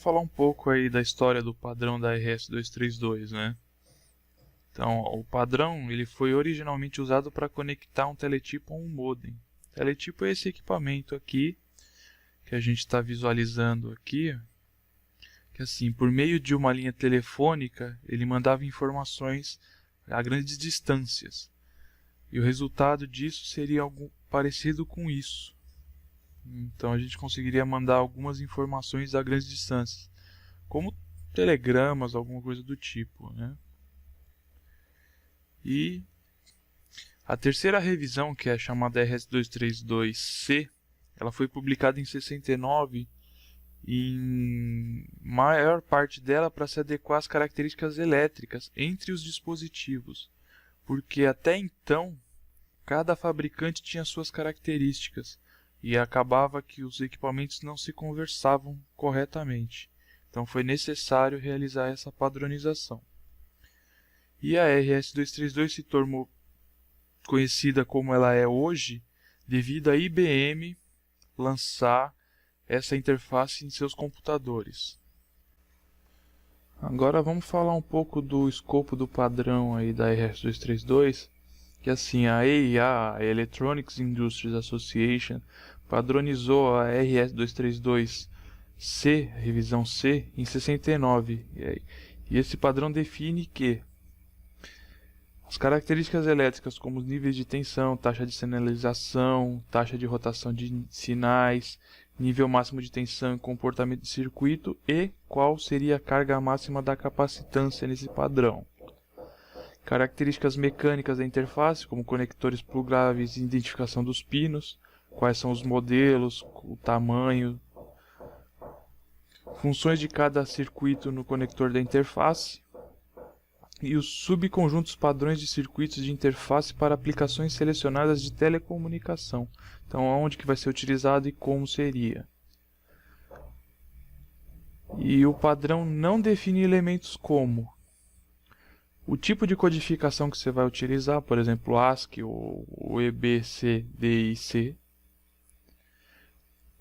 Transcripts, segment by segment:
vamos falar um pouco aí da história do padrão da RS-232, né? Então, o padrão ele foi originalmente usado para conectar um teletipo a um modem. Teletipo é esse equipamento aqui, que a gente está visualizando aqui, que assim, por meio de uma linha telefônica, ele mandava informações a grandes distâncias. E o resultado disso seria algo parecido com isso. Então a gente conseguiria mandar algumas informações a grandes distâncias, como telegramas, alguma coisa do tipo, né? E a terceira revisão, que é chamada RS-232C, ela foi publicada em 69, em maior parte dela para se adequar às características elétricas entre os dispositivos, porque até então cada fabricante tinha suas características e acabava que os equipamentos não se conversavam corretamente. Então foi necessário realizar essa padronização. E a RS-232 se tornou conhecida como ela é hoje devido à IBM lançar essa interface em seus computadores. Agora vamos falar um pouco do escopo do padrão aí da RS-232, que assim, a EIA, a Electronics Industries Association, padronizou a RS-232C, revisão C, em 69. E esse padrão define que as características elétricas, como os níveis de tensão, taxa de sinalização, taxa de rotação de sinais, nível máximo de tensão e comportamento de circuito, e qual seria a carga máxima da capacitância nesse padrão. Características mecânicas da interface, como conectores plugáveis e identificação dos pinos, quais são os modelos, o tamanho, funções de cada circuito no conector da interface, e os subconjuntos padrões de circuitos de interface para aplicações selecionadas de telecomunicação. Então, onde que vai ser utilizado e como seria. E o padrão não define elementos como o tipo de codificação que você vai utilizar, por exemplo, ASCII ou EBCDIC,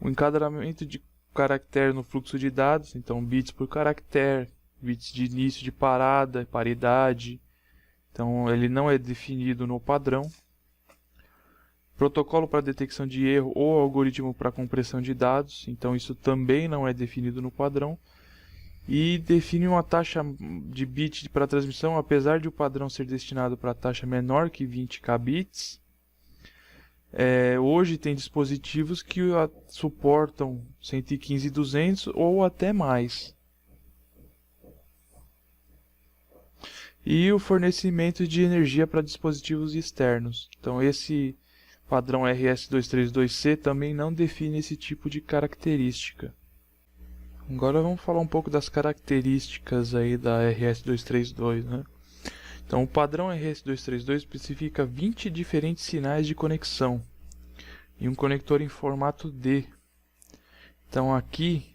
o enquadramento de caractere no fluxo de dados, então bits por caractere, bits de início, de parada, paridade. Então ele não é definido no padrão. Protocolo para detecção de erro ou algoritmo para compressão de dados. Então isso também não é definido no padrão. E define uma taxa de bit para transmissão, apesar de o padrão ser destinado para taxa menor que 20 kbits. Hoje tem dispositivos que suportam 115 e 200 ou até mais. E o fornecimento de energia para dispositivos externos. Então esse padrão RS-232C também não define esse tipo de característica. Agora vamos falar um pouco das características aí da RS-232, né? Então o padrão RS-232 especifica 20 diferentes sinais de conexão e um conector em formato D. Então aqui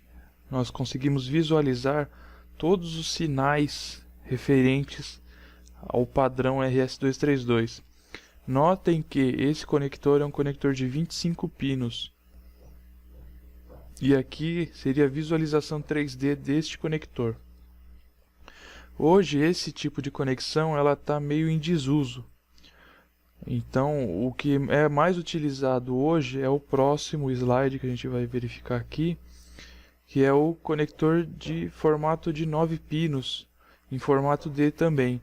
nós conseguimos visualizar todos os sinais referentes ao padrão RS-232. Notem que esse conector é um conector de 25 pinos. E aqui seria a visualização 3D deste conector. Hoje esse tipo de conexão ela está meio em desuso. Então o que é mais utilizado hoje é o próximo slide que a gente vai verificar aqui, que é o conector de formato de 9 pinos, em formato D também,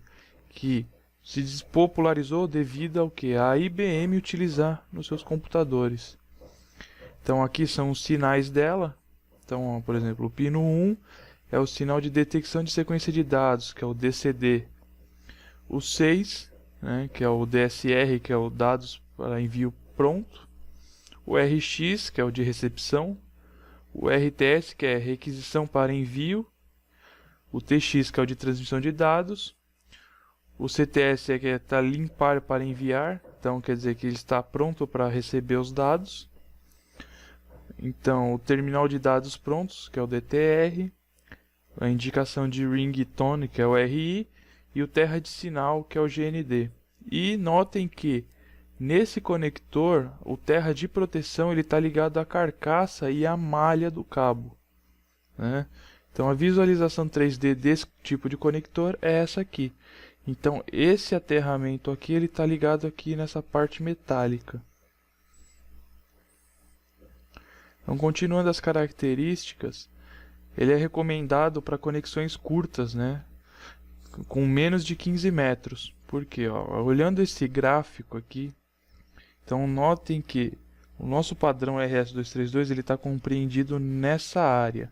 que se popularizou devido ao que a IBM utilizar nos seus computadores. Então aqui são os sinais dela. Então, por exemplo, o pino 1 é o sinal de detecção de sequência de dados, que é o DCD. O 6, né, que é o DSR, que é o dados para envio pronto. O RX, que é o de recepção. O RTS, que é requisição para envio. O TX, que é o de transmissão de dados. O CTS é que está limpar para enviar, então quer dizer que ele está pronto para receber os dados. Então, o terminal de dados prontos, que é o DTR, a indicação de ring tone, que é o RI, e o terra de sinal, que é o GND. E notem que nesse conector, o terra de proteção ele está ligado à carcaça e à malha do cabo, né? Então a visualização 3D desse tipo de conector é essa aqui. Então esse aterramento aqui ele está ligado aqui nessa parte metálica. Então, continuando as características, ele é recomendado para conexões curtas, né? Com menos de 15 metros. Por quê? Ó, olhando esse gráfico aqui, então notem que o nosso padrão RS232 ele está compreendido nessa área.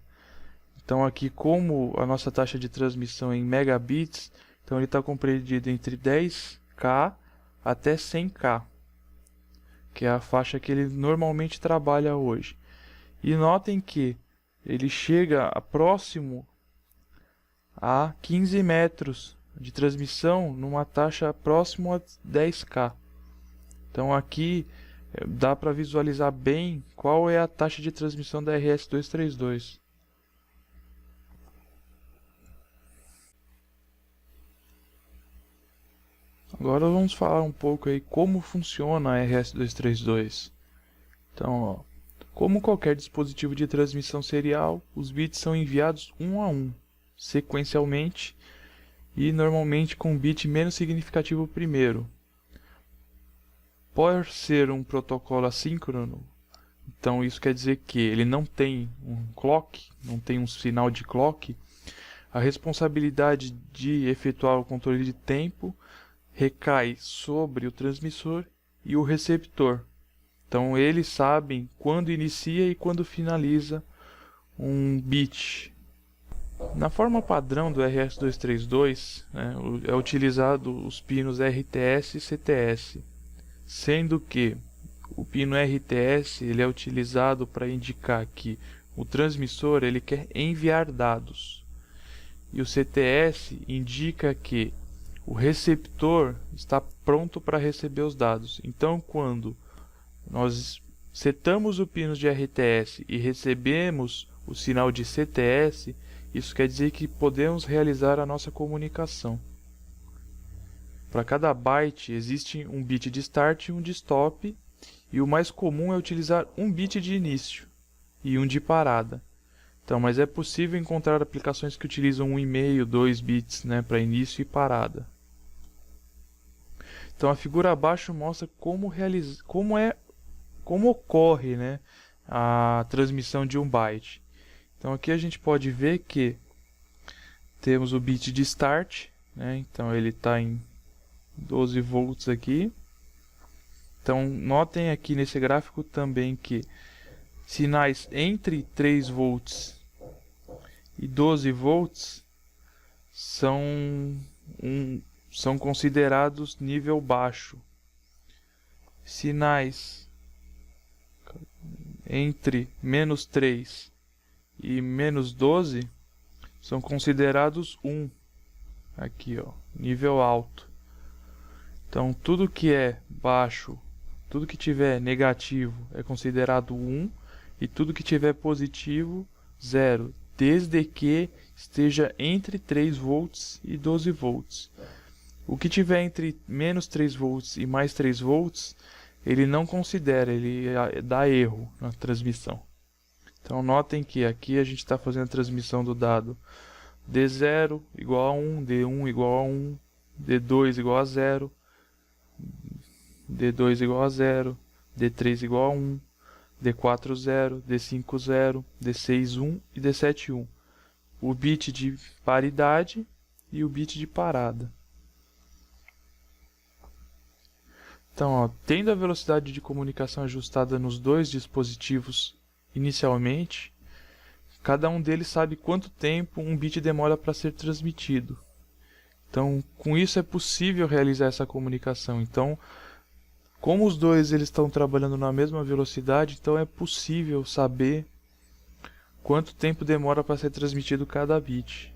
Então aqui, como a nossa taxa de transmissão é em megabits, então ele está compreendido entre 10K até 100K, que é a faixa que ele normalmente trabalha hoje. E notem que ele chega próximo a 15 metros de transmissão numa taxa próximo a 10K. Então aqui dá para visualizar bem qual é a taxa de transmissão da RS232. Agora vamos falar um pouco aí como funciona a RS232. Então, ó, como qualquer dispositivo de transmissão serial, os bits são enviados um a um, sequencialmente e normalmente com um bit menos significativo primeiro. Por ser um protocolo assíncrono, então isso quer dizer que ele não tem um clock, não tem um sinal de clock, a responsabilidade de efetuar o controle de tempo recai sobre o transmissor e o receptor. Então eles sabem quando inicia e quando finaliza um bit. Na forma padrão do RS232, né, é utilizado os pinos RTS e CTS, sendo que o pino RTS ele é utilizado para indicar que o transmissor ele quer enviar dados, e o CTS indica que o receptor está pronto para receber os dados. Então, quando nós setamos o pino de RTS e recebemos o sinal de CTS, isso quer dizer que podemos realizar a nossa comunicação. Para cada byte existe um bit de start e um de stop, e o mais comum é utilizar um bit de início e um de parada. Então, mas é possível encontrar aplicações que utilizam 1,5, 2 bits, né, para início e parada. Então a figura abaixo mostra como ocorre, né, a transmissão de um byte. Então aqui a gente pode ver que temos o bit de start, né, então ele está em 12 volts aqui. Então notem aqui nesse gráfico também que sinais entre 3 volts e 12 volts são considerados nível baixo. Sinais entre -3 e -12 são considerados 1. Aqui, ó, nível alto. Então, tudo que é baixo, tudo que tiver negativo é considerado 1, e tudo que tiver positivo, 0, desde que esteja entre 3 volts e 12 volts. O que tiver entre -3 volts e mais 3 volts, ele não considera, ele dá erro na transmissão. Então notem que aqui a gente está fazendo a transmissão do dado D0 igual a 1, D1 igual a 1, D2 igual a 0, D2 igual a 0, D3 igual a 1, D4 0, D5 0, D6 1 e D7 1. O bit de paridade e o bit de parada. Então, ó, tendo a velocidade de comunicação ajustada nos dois dispositivos inicialmente, cada um deles sabe quanto tempo um bit demora para ser transmitido. Então, com isso é possível realizar essa comunicação. Então, como os dois eles estão trabalhando na mesma velocidade, então é possível saber quanto tempo demora para ser transmitido cada bit.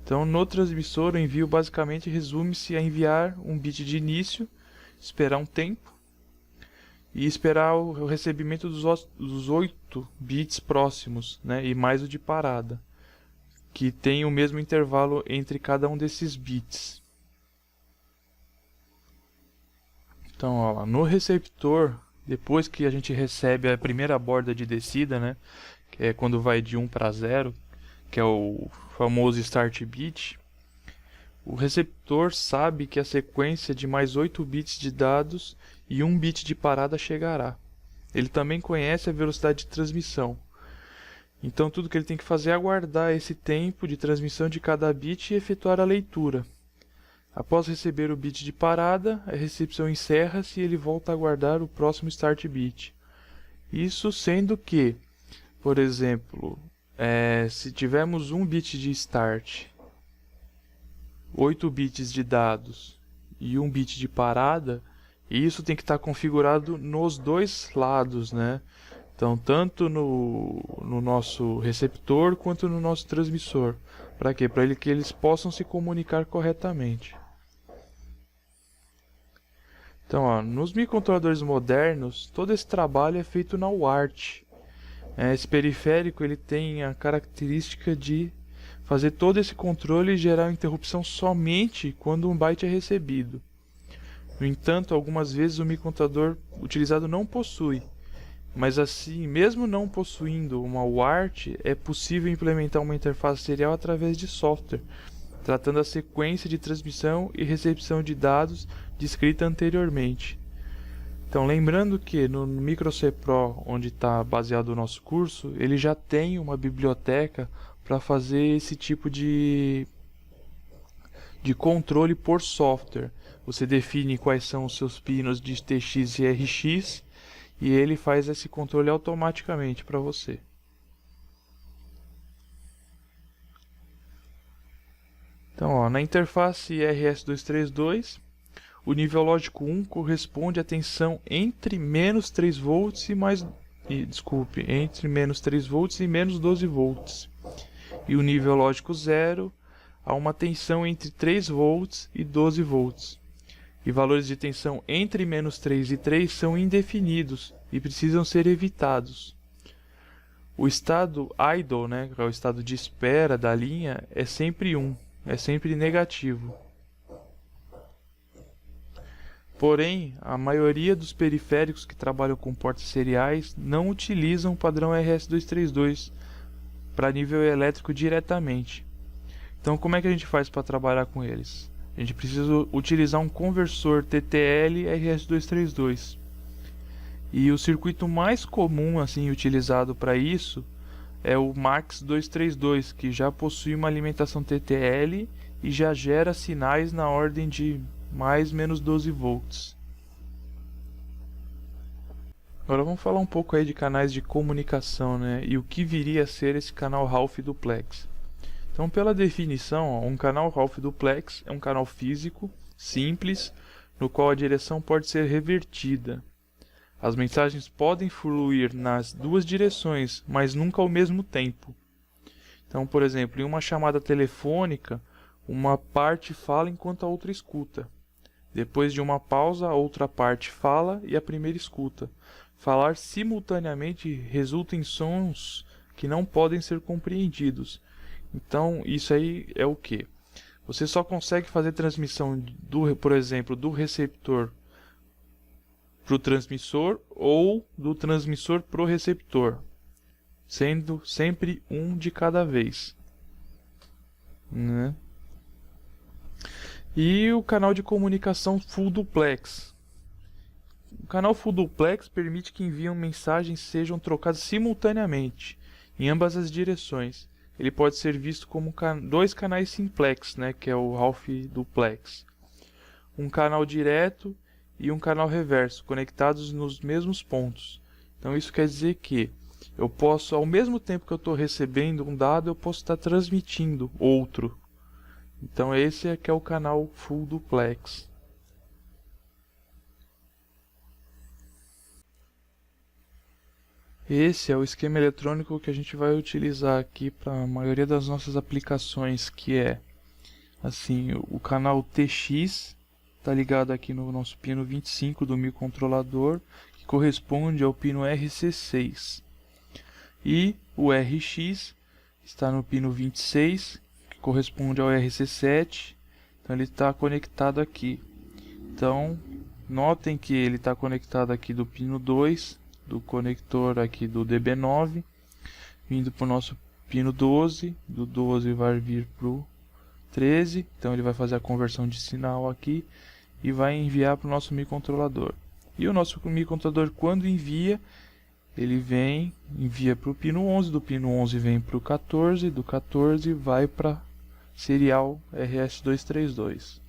Então, no transmissor, o envio basicamente resume-se a enviar um bit de início, esperar um tempo e esperar o recebimento dos 8 bits próximos, né, e mais o de parada, que tem o mesmo intervalo entre cada um desses bits. Então, ó, no receptor, depois que a gente recebe a primeira borda de descida, né, que é quando vai de 1 para 0, que é o famoso start bit, o receptor sabe que a sequência de mais 8 bits de dados e 1 bit de parada chegará. Ele também conhece a velocidade de transmissão. Então tudo que ele tem que fazer é aguardar esse tempo de transmissão de cada bit e efetuar a leitura. Após receber o bit de parada, a recepção encerra-se e ele volta a aguardar o próximo start bit. Isso sendo que, por exemplo, se tivermos 1 bit de start, 8 bits de dados e 1 bit de parada, isso tem que estar configurado nos dois lados, né? Então, tanto no nosso receptor quanto no nosso transmissor. Para quê? Para que eles possam se comunicar corretamente. Então, ó, nos microcontroladores modernos, todo esse trabalho é feito na UART. Esse periférico ele tem a característica de fazer todo esse controle e gerar uma interrupção somente quando um byte é recebido. No entanto, algumas vezes o microcontrolador utilizado não possui. Mas assim, mesmo não possuindo uma UART, é possível implementar uma interface serial através de software, tratando a sequência de transmissão e recepção de dados descrita anteriormente. Então, lembrando que no MicroCPRO, onde está baseado o nosso curso, ele já tem uma biblioteca para fazer esse tipo de controle por software. Você define quais são os seus pinos de TX e RX e ele faz esse controle automaticamente para você. Então, ó, na interface RS232, o nível lógico 1 corresponde à tensão entre menos 3 volts entre menos 3 volts e menos 12 volts. E o nível lógico 0 a uma tensão entre 3 volts e 12 volts. E valores de tensão entre menos 3 e 3 são indefinidos e precisam ser evitados. O estado idle, né, que é o estado de espera da linha, é sempre 1, é sempre negativo. Porém, a maioria dos periféricos que trabalham com portas seriais não utilizam o padrão RS232 para nível elétrico diretamente. Então, como é que a gente faz para trabalhar com eles? A gente precisa utilizar um conversor TTL RS232. E o circuito mais comum assim utilizado para isso é o MAX232, que já possui uma alimentação TTL e já gera sinais na ordem de mais menos 12 volts. Agora vamos falar um pouco aí de canais de comunicação, né? E o que viria a ser esse canal Ralph Duplex. Então, pela definição, um canal Ralph Duplex é um canal físico, simples, no qual a direção pode ser revertida. As mensagens podem fluir nas duas direções, mas nunca ao mesmo tempo. Então, por exemplo, em uma chamada telefônica, uma parte fala enquanto a outra escuta. Depois de uma pausa, a outra parte fala e a primeira escuta. Falar simultaneamente resulta em sons que não podem ser compreendidos. Então, isso aí é o que? Você só consegue fazer transmissão, por exemplo, do receptor para o transmissor ou do transmissor para o receptor, sendo sempre um de cada vez, né? E o canal de comunicação Full Duplex. O canal Full Duplex permite que enviam mensagens sejam trocadas simultaneamente em ambas as direções. Ele pode ser visto como dois canais simplex, né, que é o Ralph Duplex. Um canal direto e um canal reverso, conectados nos mesmos pontos. Então isso quer dizer que eu posso, ao mesmo tempo que eu estou recebendo um dado, eu posso estar transmitindo outro. Então esse é que é o canal Full Duplex. Esse é o esquema eletrônico que a gente vai utilizar aqui para a maioria das nossas aplicações, que é assim, o canal TX está ligado aqui no nosso pino 25 do microcontrolador, que corresponde ao pino RC6. E o RX está no pino 26, que corresponde ao RC7, então ele está conectado aqui. Então, notem que ele está conectado aqui do pino 2, do conector aqui do DB9, vindo para o nosso pino 12, do 12 vai vir para o 13, então ele vai fazer a conversão de sinal aqui e vai enviar para o nosso microcontrolador. E o nosso microcontrolador, quando envia, ele envia para o pino 11, do pino 11 vem para o 14, do 14 vai para serial RS232.